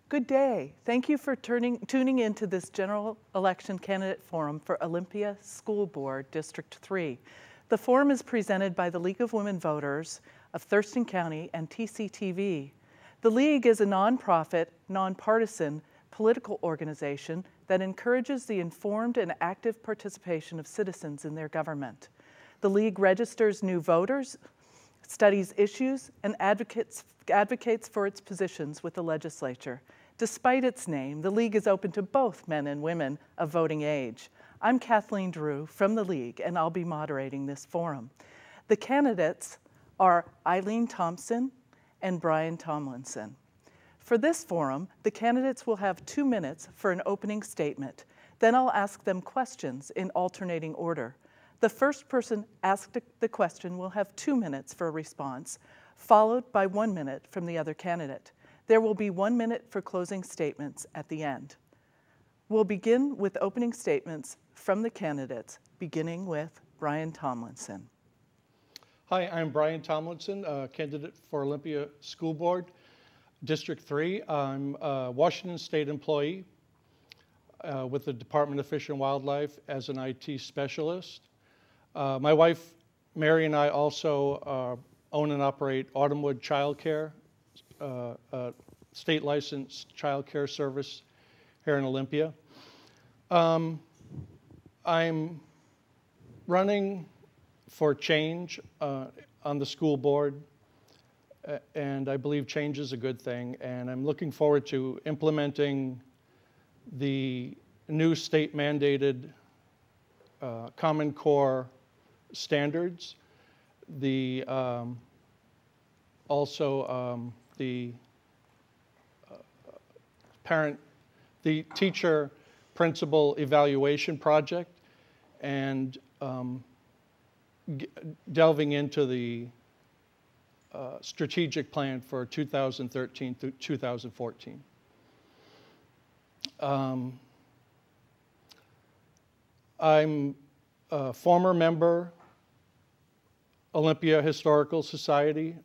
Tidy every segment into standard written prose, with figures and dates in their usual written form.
Good day. Thank you for tuning in to this general election candidate forum for Olympia School Board District 3. The forum is presented by the League of Women Voters of Thurston County and TCTV. The League is a nonprofit, nonpartisan political organization that encourages the informed and active participation of citizens in their government. The League registers new voters, studies issues, and advocates for its positions with the legislature. Despite its name, the League is open to both men and women of voting age. I'm Kathleen Drew from the League, and I'll be moderating this forum. The candidates are Eileen Thomson and Brian Tomlinson. For this forum, the candidates will have 2 minutes for an opening statement. Then I'll ask them questions in alternating order. The first person asked the question will have 2 minutes for a response, followed by 1 minute from the other candidate. There will be 1 minute for closing statements at the end. We'll begin with opening statements from the candidates, beginning with Brian Tomlinson. Hi, I'm Brian Tomlinson, candidate for Olympia School Board, District 3. I'm a Washington State employee with the Department of Fish and Wildlife as an IT specialist. My wife, Mary, and I also own and operate Autumnwood Childcare, state licensed child care service here in Olympia. I'm running for change on the school board, and I believe change is a good thing, and I'm looking forward to implementing the new state mandated Common Core standards, the the teacher principal evaluation project, and delving into the strategic plan for 2013 through 2014. I'm a former member, Olympia Historical Society,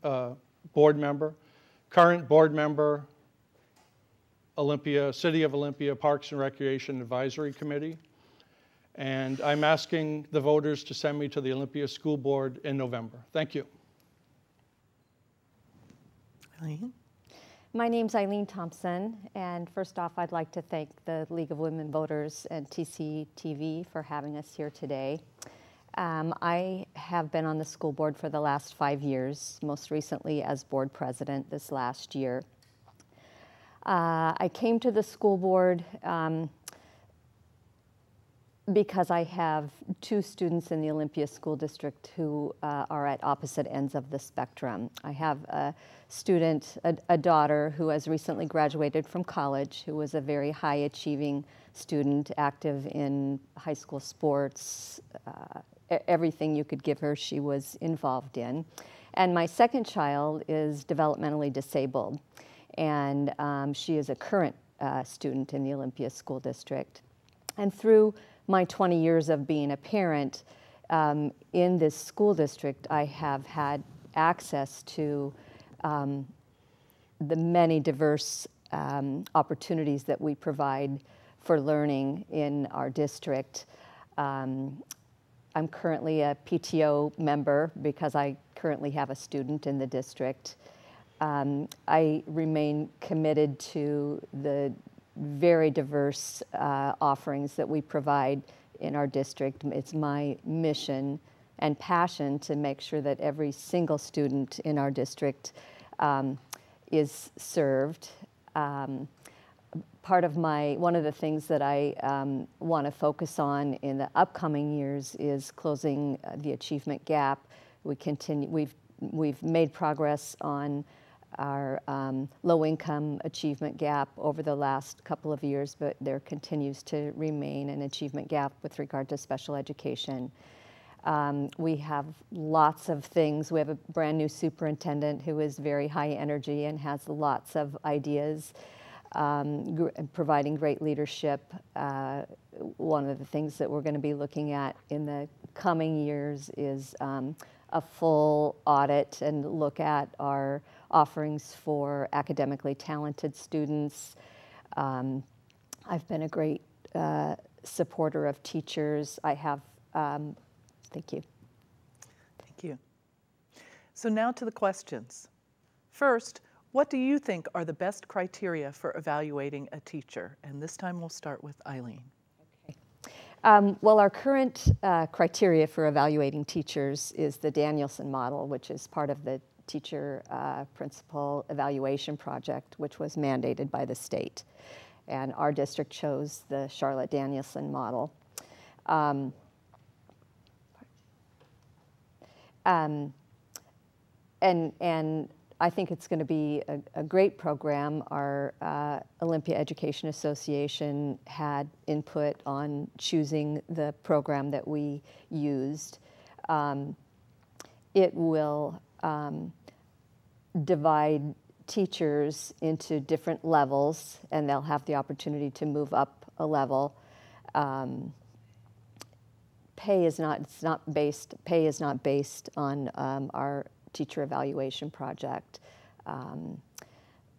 board member, current board member, City of Olympia Parks and Recreation Advisory Committee, and I'm asking the voters to send me to the Olympia School Board in November. Thank you. Eileen? My name's Eileen Thomson, and first off, I'd like to thank the League of Women Voters and TCTV for having us here today. I have been on the school board for the last 5 years, most recently as board president this last year. I came to the school board because I have 2 students in the Olympia School District who are at opposite ends of the spectrum. I have a student, a daughter, who has recently graduated from college, who was a very high-achieving student, active in high school sports, everything you could give her, she was involved in. And my second child is developmentally disabled, and she is a current student in the Olympia School District. And through my 20 years of being a parent in this school district, I have had access to the many diverse opportunities that we provide for learning in our district. I'm currently a PTO member because I currently have a student in the district. I remain committed to the very diverse offerings that we provide in our district. It's my mission and passion to make sure that every single student in our district is served. One of the things that I want to focus on in the upcoming years is closing the achievement gap. We've made progress on our low-income achievement gap over the last couple of years, but there continues to remain an achievement gap with regard to special education. We have lots of things. We have a brand new superintendent who is very high energy and has lots of ideas, providing great leadership. One of the things that we're going to be looking at in the coming years is a full audit and look at our offerings for academically talented students I've been a great supporter of teachers. I have, thank you. Thank you. So now to the questions. First, what do you think are the best criteria for evaluating a teacher? And this time we'll start with Eileen. Well, our current criteria for evaluating teachers is the Danielson model, which is part of the teacher principal evaluation project, which was mandated by the state. And our district chose the Charlotte Danielson model. And I think it's going to be a great program. Our Olympia Education Association had input on choosing the program that we used. It will divide teachers into different levels, and they'll have the opportunity to move up a level. Pay is not based on our teacher evaluation project, and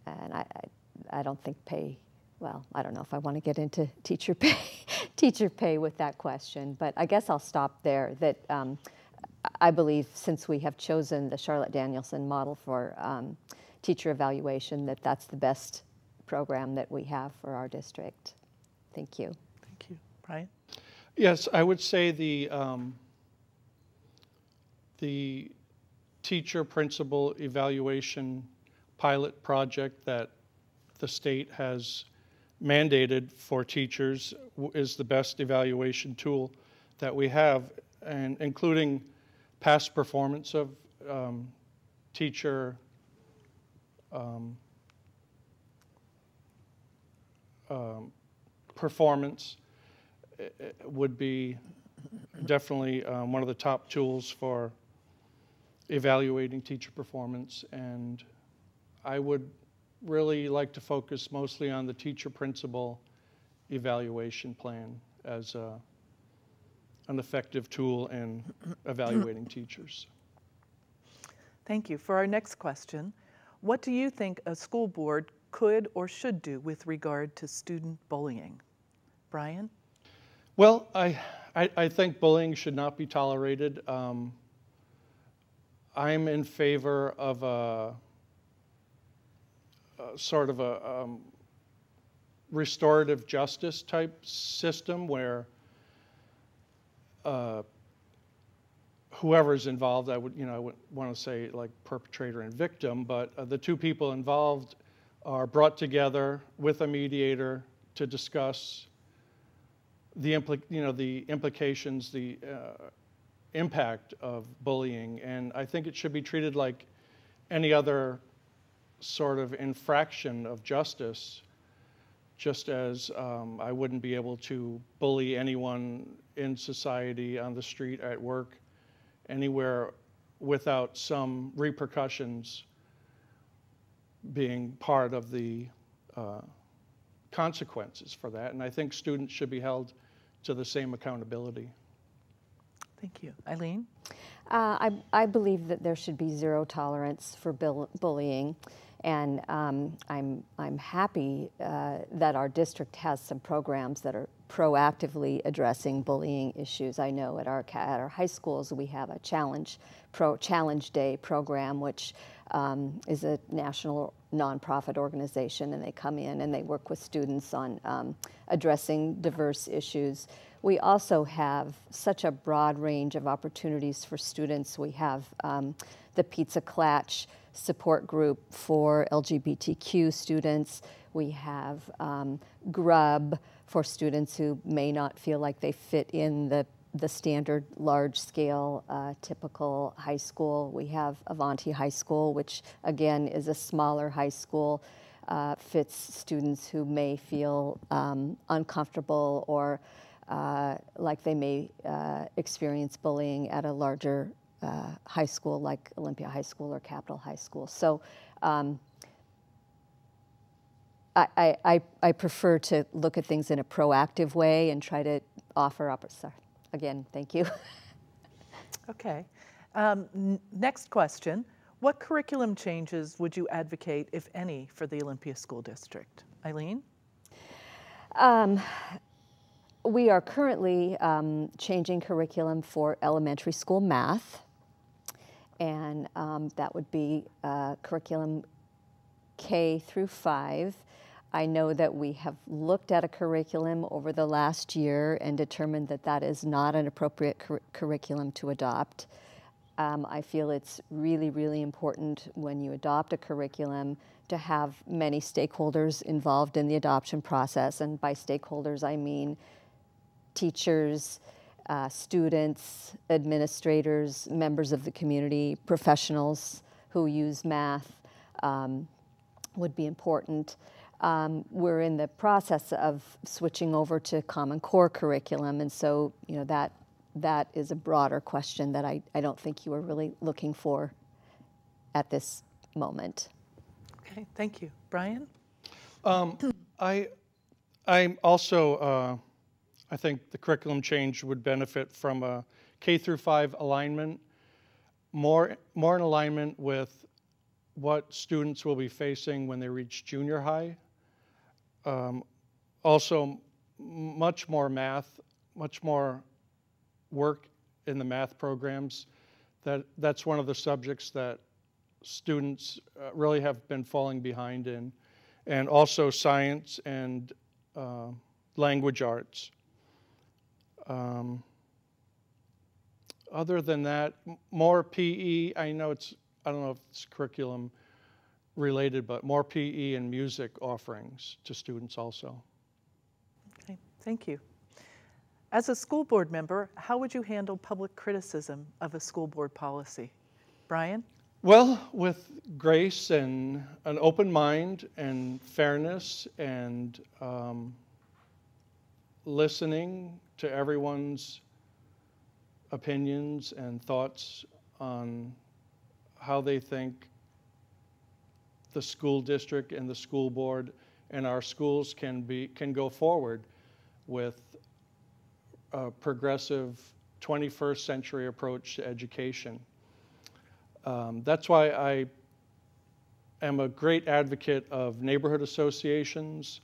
I don't think pay. Well, I don't know if I want to get into teacher pay with that question, but I guess I'll stop there. That I believe, since we have chosen the Charlotte Danielson model for teacher evaluation, that that's the best program that we have for our district. Thank you. Thank you. Brian? Yes, I would say the teacher principal evaluation pilot project that the state has mandated for teachers is the best evaluation tool that we have, and including past performance of teacher performance would be definitely one of the top tools for evaluating teacher performance. And I would really like to focus mostly on the teacher principal evaluation plan as an effective tool in evaluating teachers. Thank you. For our next question, what do you think a school board could or should do with regard to student bullying? Brian? Well, I think bullying should not be tolerated. I'm in favor of a sort of a restorative justice type system where whoever's involved, I wouldn't want to say like perpetrator and victim, but the two people involved are brought together with a mediator to discuss the implications, the impact of bullying. And I think it should be treated like any other sort of infraction of justice, just as I wouldn't be able to bully anyone in society, on the street, at work, anywhere, without some repercussions being part of the consequences for that. And I think students should be held to the same accountability. Thank you. Eileen? I believe that there should be zero tolerance for bullying, and I'm happy that our district has some programs that are proactively addressing bullying issues. I know at our high schools we have a Challenge Day program, which is a national nonprofit organization, and they come in and they work with students on addressing diverse issues. We also have such a broad range of opportunities for students. We have the Pizza Clatch support group for LGBTQ students. We have Grub for students who may not feel like they fit in the standard large-scale typical high school. We have Avanti High School, which again is a smaller high school, fits students who may feel uncomfortable or like they may experience bullying at a larger high school like Olympia High School or Capitol High School. So I prefer to look at things in a proactive way and try to offer sorry. Again, thank you. Okay. Next question. What curriculum changes would you advocate, if any, for the Olympia School District? Eileen? We are currently changing curriculum for elementary school math, and that would be curriculum K through 5. I know that we have looked at a curriculum over the last year and determined that that is not an appropriate curriculum to adopt. I feel it's really, really important when you adopt a curriculum to have many stakeholders involved in the adoption process, and by stakeholders I mean teachers, students, administrators, members of the community, professionals who use math would be important. We're in the process of switching over to Common Core curriculum, and so that is a broader question that I don't think you were really looking for at this moment. Okay, thank you. Brian? I'm also, I think the curriculum change would benefit from a K through 5 alignment, more in alignment with what students will be facing when they reach junior high. Also, much more math, much more work in the math programs. That's one of the subjects that students really have been falling behind in, and also science and language arts. Other than that, more PE. I don't know if it's curriculum related, but more PE and music offerings to students also. Okay, thank you. As a school board member, how would you handle public criticism of a school board policy? Brian? Well, with grace and an open mind and fairness and listening to everyone's opinions and thoughts on how they think the school district and the school board and our schools can go forward with a progressive 21st century approach to education. That's why I am a great advocate of neighborhood associations.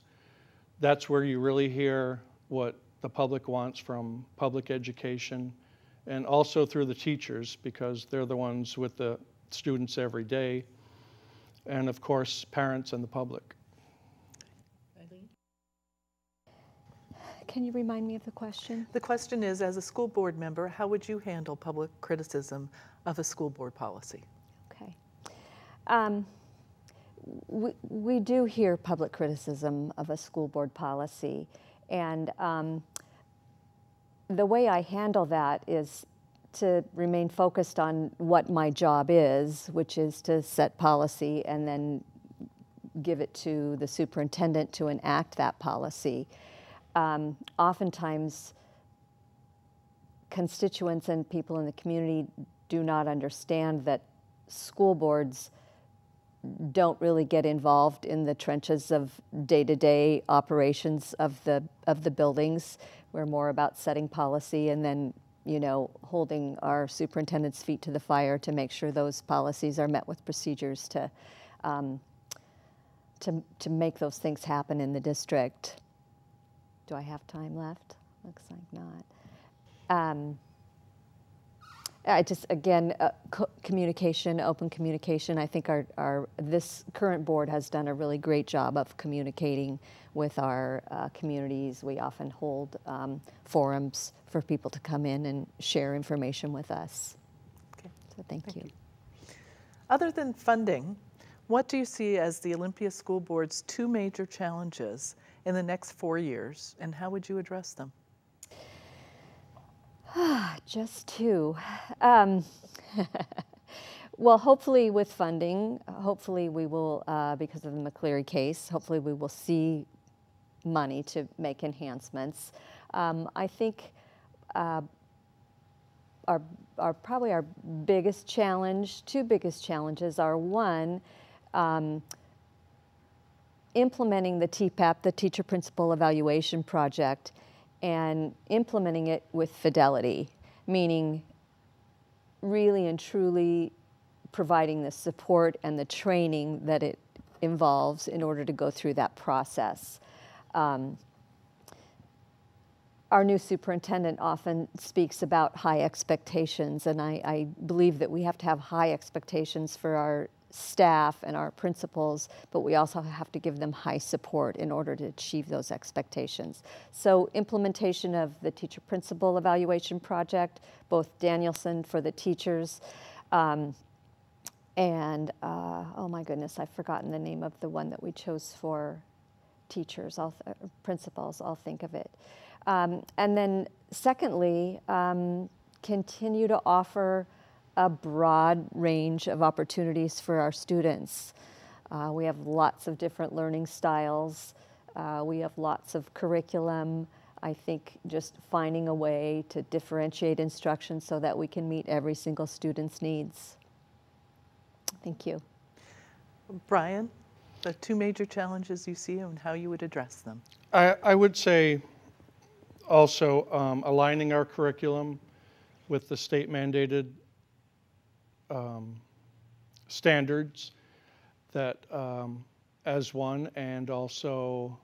That's where you really hear what the public wants from public education, and also through the teachers, because they're the ones with the students every day, and of course parents and the public. Eileen? Can you remind me of the question? The question is, as a school board member, how would you handle public criticism of a school board policy? Okay. We do hear public criticism of a school board policy, and the way I handle that is to remain focused on what my job is, which is to set policy and then give it to the superintendent to enact that policy. Oftentimes, constituents and people in the community do not understand that school boards don't really get involved in the trenches of day-to-day operations of the buildings. We're more about setting policy and then, holding our superintendent's feet to the fire to make sure those policies are met with procedures to make those things happen in the district. Do I have time left? Looks like not. I just, again, communication, open communication. I think this current board has done a really great job of communicating with our communities. We often hold forums for people to come in and share information with us. Okay. So thank you. Other than funding, what do you see as the Olympia School Board's 2 major challenges in the next 4 years, and how would you address them? Just 2. Well, hopefully with funding, hopefully we will, because of the McCleary case, hopefully we will see money to make enhancements. I think probably our biggest challenge, 2 biggest challenges are, one, implementing the TPAP, the Teacher Principal Evaluation Project, and implementing it with fidelity, meaning really and truly providing the support and the training that it involves in order to go through that process. our new superintendent often speaks about high expectations, and I believe that we have to have high expectations for our staff and our principals, but we also have to give them high support in order to achieve those expectations. So implementation of the teacher principal evaluation project, both Danielson for the teachers, and oh my goodness, I've forgotten the name of the one that we chose for teachers, principals, I'll think of it. And then secondly, continue to offer a broad range of opportunities for our students. We have lots of different learning styles. We have lots of curriculum. I think just finding a way to differentiate instruction so that we can meet every single student's needs. Thank you. Brian, the two major challenges you see and how you would address them. I would say also aligning our curriculum with the state mandated standards that as one, and also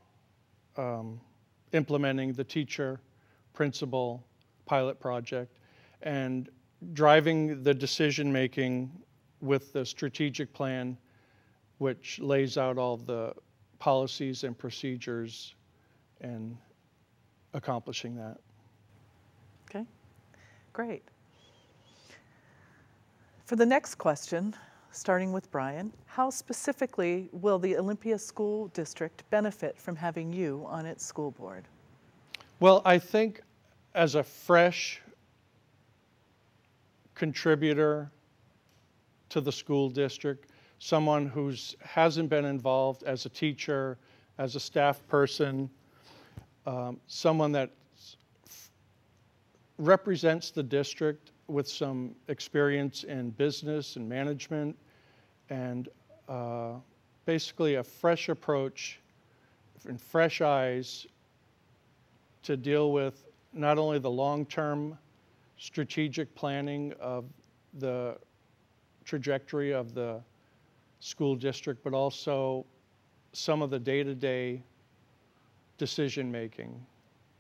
implementing the teacher principal pilot project and driving the decision making with the strategic plan, which lays out all the policies and procedures and accomplishing that. Okay, great. For the next question, starting with Brian, how specifically will the Olympia School District benefit from having you on its school board? Well, I think as a fresh contributor to the school district, someone who hasn't been involved as a teacher, as a staff person, someone that represents the district with some experience in business and management, and basically a fresh approach and fresh eyes to deal with not only the long-term strategic planning of the trajectory of the school district, but also some of the day-to-day decision making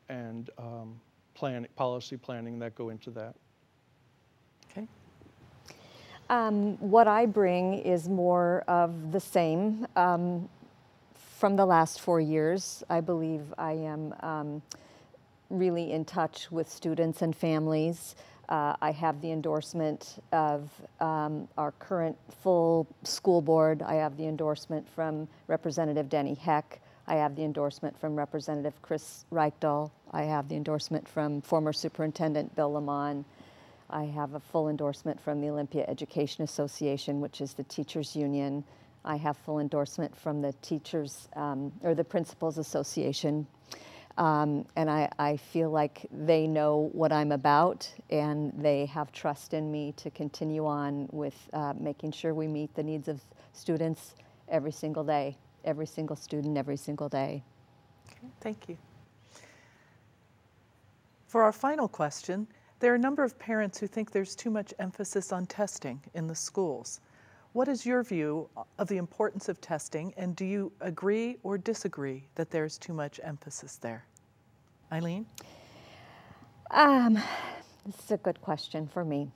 and policy planning that go into that. Okay. What I bring is more of the same. From the last 4 years, I believe I am really in touch with students and families. I have the endorsement of our current full school board. I have the endorsement from Representative Denny Heck. I have the endorsement from Representative Chris Reichdahl. I have the endorsement from former Superintendent Bill Lamont. I have a full endorsement from the Olympia Education Association, which is the teachers union. I have full endorsement from the teachers, or the Principals Association. And I feel like they know what I'm about, and they have trust in me to continue on with making sure we meet the needs of students every single day, every single student, every single day. Okay, thank you. For our final question, there are a number of parents who think there's too much emphasis on testing in the schools. What is your view of the importance of testing, and do you agree or disagree that there's too much emphasis there? Eileen? This is a good question for me.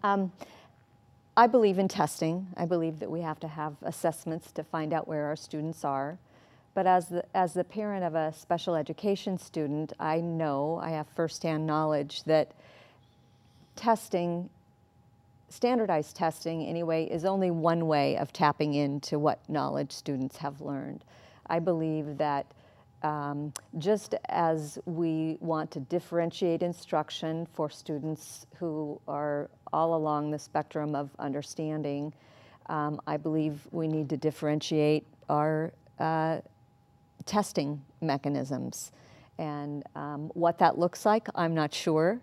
I believe in testing. I believe that we have to have assessments to find out where our students are. But as the parent of a special education student, I know, I have firsthand knowledge that testing, standardized testing anyway, is only one way of tapping into what knowledge students have learned. I believe that just as we want to differentiate instruction for students who are all along the spectrum of understanding, I believe we need to differentiate our testing mechanisms. And what that looks like, I'm not sure.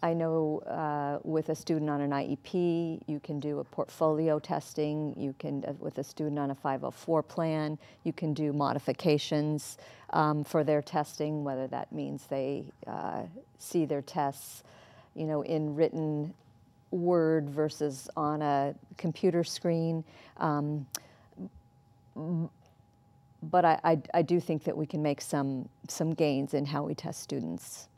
I know with a student on an IEP, you can do a portfolio testing. You can, with a student on a 504 plan, you can do modifications for their testing, whether that means they see their tests, you know, in written word versus on a computer screen. but I do think that we can make some gains in how we test students.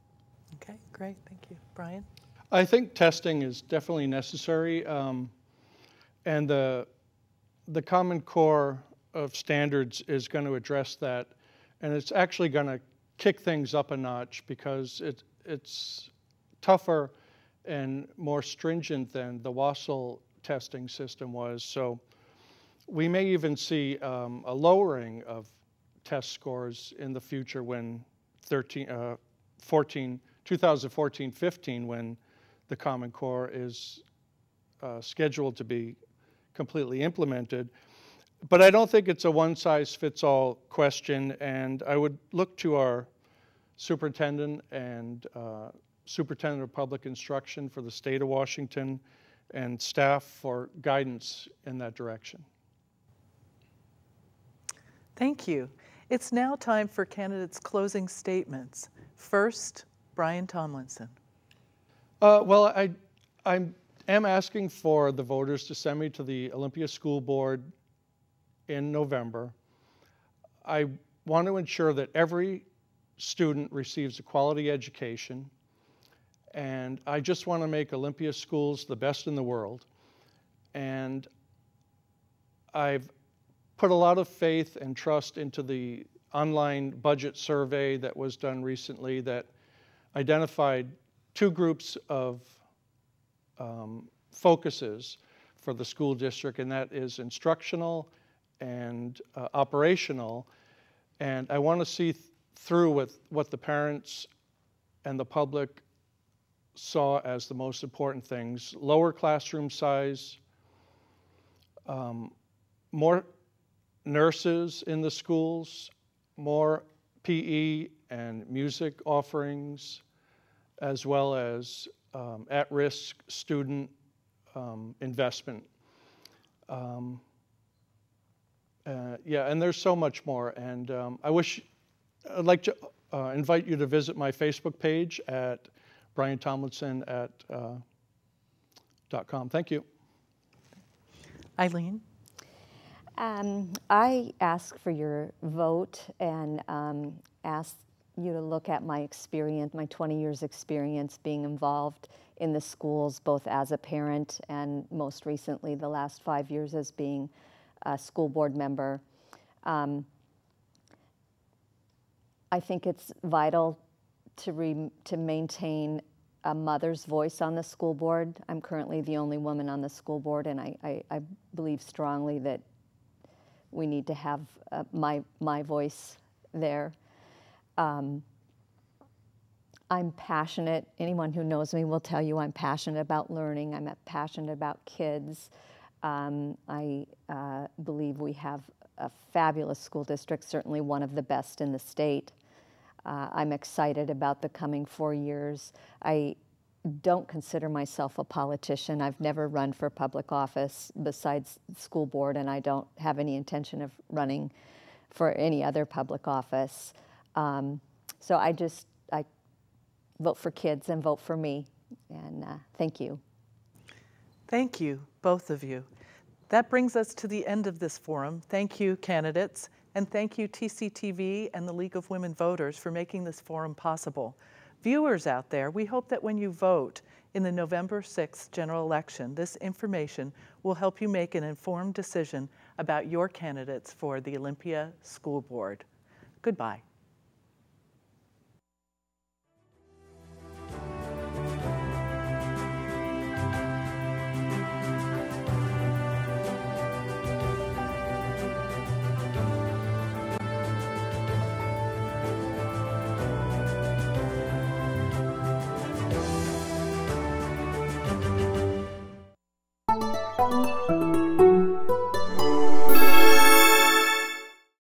Okay, great, thank you. Brian? I think testing is definitely necessary, and the Common Core of standards is going to address that, and it's actually going to kick things up a notch because it's tougher and more stringent than the WASL testing system was. So we may even see a lowering of test scores in the future when 2014-15, when the Common Core is scheduled to be completely implemented. But I don't think it's a one-size-fits-all question, and I would look to our superintendent and superintendent of public instruction for the state of Washington and staff for guidance in that direction. Thank you. It's now time for candidates' closing statements. First, Brian Tomlinson. Well, I am asking for the voters to send me to the Olympia School Board in November. I want to ensure that every student receives a quality education, and I just want to make Olympia schools the best in the world. And I've put a lot of faith and trust into the online budget survey that was done recently that identified two groups of focuses for the school district, and that is instructional and operational. And I want to see through with what the parents and the public saw as the most important things: lower classroom size, more nurses in the schools, more PE and music offerings, as well as at-risk student investment. Yeah, and there's so much more. And I'd like to invite you to visit my Facebook page at briantomlinson.com. Thank you. Eileen? I ask for your vote and ask you to look at my experience, my 20 years experience being involved in the schools, both as a parent and most recently the last 5 years as being a school board member. I think it's vital to maintain a mother's voice on the school board. I'm currently the only woman on the school board, and I believe strongly that we need to have my voice there. I'm passionate. Anyone who knows me will tell you I'm passionate about learning. I'm passionate about kids. I believe we have a fabulous school district, certainly one of the best in the state. I'm excited about the coming 4 years. I don't consider myself a politician. I've never run for public office besides school board, and I don't have any intention of running for any other public office. So I vote for kids and vote for me, and thank you. Thank you, both of you. That brings us to the end of this forum. Thank you, candidates, and thank you, TCTV and the League of Women Voters, for making this forum possible. Viewers out there, we hope that when you vote in the November 6th general election, this information will help you make an informed decision about your candidates for the Olympia School Board. Goodbye.